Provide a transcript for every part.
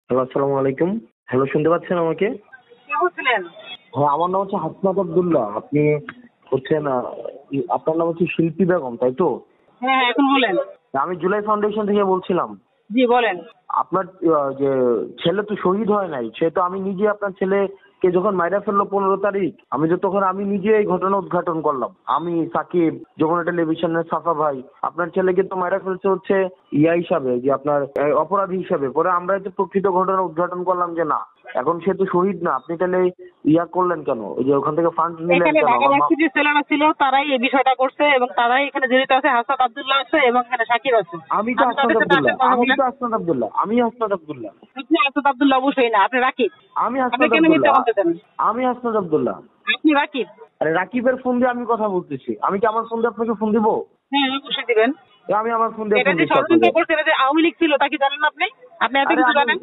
Hello, আসসালামু আলাইকুম। Hello, শুনতে পাচ্ছেন আমাকে? কে বলছিলেন? হ্যাঁ, আমার নাম হচ্ছে হাসনাত আব্দুল্লাহ। আপনি হচ্ছেন আপনার নাম হচ্ছে শিল্পী বেগম, তাই তো? হ্যাঁ হ্যাঁ, এখন বলেন। আমি জুলাই ফাউন্ডেশন থেকে বলছিলাম। জি বলেন। আপনার যে ছেলে তো শহীদ হয় নাই, সে তো আমি নিজে আপনার ছেলেকে যখন মাইরা ফেললো 15 তারিখ, তখন আমি নিজে এই ঘটনা উদ্ঘাটন করলাম। আমি সাকিব, যমুনা টেলিভিশনের সাফা ভাই, আপনার ছেলেকে তো মাইরা ফেলছে হচ্ছে হিসাবে, যে আপনার অপরাধী হিসাবে। পরে আমরা তো প্রকৃত ঘটনা উদ্ঘাটন করলাম যে না, এখন সে তো শহীদ না। আপনি তাহলে করলেন কেন? ওই যে ওখান থেকে ফান্ড নিলেন এখানে কেন? ঢাকা ভার্সিটির ছেলেরা ছিল, তারাই এই বিষয়টা করছে এবং তারাই এখানে জড়িত আছে। হাসনাত আব্দুল্লাহ আছে এবং এখানে সাকিব আছে। আমি তো হাসনাত আব্দুল্লাহ। আমি হাসনাত আব্দুল্লাহ। আপনি হাসনাত আব্দুল্লাহ অবশ্যই না, আপনি রাকিব। আমি আপনি হাসনাত কেন মিথ্যা আব্দুল্লাহ। বলতেছেন? আমি হাসনাত আব্দুল্লাহ। আপনি রাকিব। আরে রাকিবের ফোন দিয়ে আমি কথা বলতেছি। আমি কি আমার ফোন দিয়ে আপনাকে ফোন দিব? হ্যাঁ অবশ্যই দিবেন। আমি আমার ফোন দিয়ে এটা ফোন যে দিচ্ছি ষড়যন্ত্র আপনাকে। করছে, এটা যে আওয়ামী লীগ ছিল তা কি জানেন আপনি? আপনি এত আরে কিছু জানেন?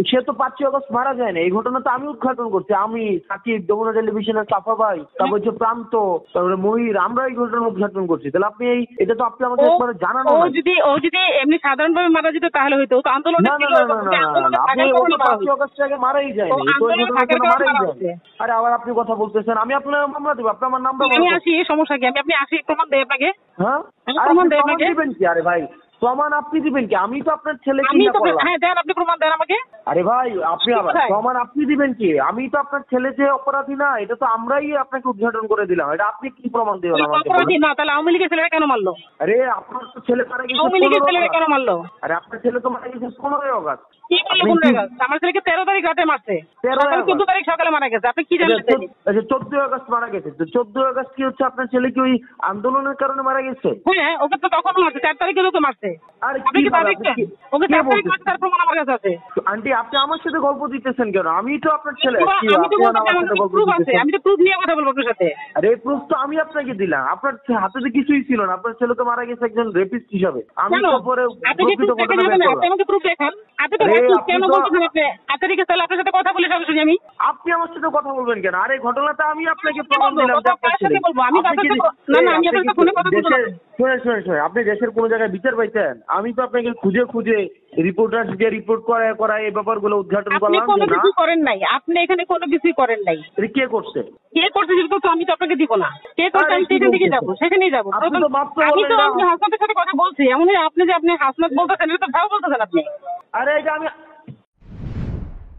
সে তো 5ই আগস্ট মারা যায় না। এই ঘটনা তো আমি উদ্ঘাটন করছি। আমি, সাকিব, যমুনা টেলিভিশনের সাফা ভাই, তারপর হচ্ছে প্রান্ত, তারপরে মহির, আমরা এই ঘটনা উদ্ঘাটন করছি। তাহলে আপনি এটা তো আপনি আমাকে একবার জানানো নাই। ও যদি এমনি সাধারণভাবে মারা যেত তাহলে হয়তো। ও তো আন্দোলনে না না ছিল না এবং না না না আন্দোলনে না, আপনি থাকার ও তো কারণে মারা 5ই হয়েছে। আগস্ট আগে মারাই ও যায়নি। তো এই আন্দোলনে ঘটনার থাকার জন্য কারণে মারাই মারা যায়নি। হয়েছে। আরে আবার আপনি কথা বলতেছেন। আমি আপনার মামলা দিব। আপনি আমার নামটা আমি বলবো। আসি, সমস্যা কি? আপনি আসি, প্রমাণ দেয় আপনাকে। হ্যাঁ, আমি আর প্রমাণ আপনি দেয় প্রমাণ আপনাকে। দিবেন কি? আরে ভাই, প্রমাণ আপনি দিবেন কি? আমি তো আপনার ছেলেকে আমি তো করলাম। হ্যাঁ দেন, আপনি প্রমাণ দেন আমাকে। আরে ভাই, আপনি আবার কোথায়? প্রমাণ আপনি দিবেন কি? আমি তো আপনার ছেলে যে অপরাধী না, এটা তো আমরাই আপনাকে উদ্ঘাটন করে দিলাম। এটা আপনি কি প্রমাণ দিবেন আমাকে অপরাধী বলেন? না, তাহলে আওয়ামী লীগের ছেলেরা কেন মারলো? আরে আপনার তো ছেলে মারা গেছে আওয়ামী লীগের 15 ছেলেরা আগস্ট। কেন মারলো? আরে আপনার ছেলে তো মারা গেছে 15 আগস্ট। কি বললো আপনি 15 আগস্ট? আমার ছেলেকে 13 তারিখ রাতে মারছে। 13 সকাল 14 আগস্ট। তারিখ সকালে মারা গেছে। আপনি কি জানলেন? তাইলে? আচ্ছা, 14 আগস্ট মারা গেছে। তো 14 আগস্ট কি হচ্ছে আপনার ছেলে কি ওই আন্দোলনের কারণে মারা গেছে? হ্যাঁ, ওকে তো তখনও মারছে, 4 তারিখে তো মারছে। আরে আপনি কি কি তা বলেন? দেখছেন? আপনি ওকে কে 4 তারিখ মারছে, বলতেছেন? তার প্রমাণ আমার কাছে আছে। আন্টি, আপনি আমার সাথে গল্প দিতেছেন কেন? আমি তো আপনার ছেলে। কি আমি তো আপনি বলতে আমার আমার সাথে কাছে গল্প প্রুফ আছে। দিতেছেন? আমি তো প্রুফ নিয়ে কথা বলবো আপনার সাথে। আরে এই প্রুফ তো আমি আপনাকে দিলাম। আপনার হাতে তো কিছুই ছিল না। আপনার ছেলে তো মারা গেছে একজন রেপিস্ট হিসাবে। আমি কেন? তো পরে আপনি কি প্রকৃত প্রুফ দেখে ঘটনা বের যাবেন? আপনি করলাম। আমাকে প্রুফ দেখান। আপনি তো আরে রাখুন, আপনি কেন তো বলতেছেন আপনি? আচ্ছা ঠিক আছে, তাহলে আপনার সাথে কথা বলে সরাসরি আমি। আপনি আমার সাথে কথা বলবেন কেন? আরে ঘটনাটা আমি আপনাকে কি প্রমাণ বলবো? দিলাম যে কথা আপনার কার ছেলে। সাথে বলবো? আমি তো আপনি আপনার কি সাথে না না, আমি আপনি আপনার কি সাথে ফোনে কথা বলবো না। দেশের শুনে আপনি দেশের কোনো জায়গায় বিচার পাইছেন? আমি তো আপনাকে খুঁজে খুঁজে রিপোর্টার দিয়ে রিপোর্ট করায় এই ব্যাপারগুলো উদ্ঘাটন আপনি করলাম কোনো যে না, কিছু করেন নাই। আপনি এখানে কোনো কিছুই করেন নাই। এটা কে করছে? কে করছে সেটা তো আমি তো আপনাকে দিব না। কে করছে আরে আমি কি সেখান থেকে বলতেছেন? যাবো, সেখানেই যাবো। আপনি তো মাত্র আমি বললেন তো না। আপনি হাসনাতের সাথে কথা বলছি। এমনই আপনি যে আপনি হাসনাত বলতেছেন, এটা তো ভালো বলতেছেন আপনি। আরে এটা আমি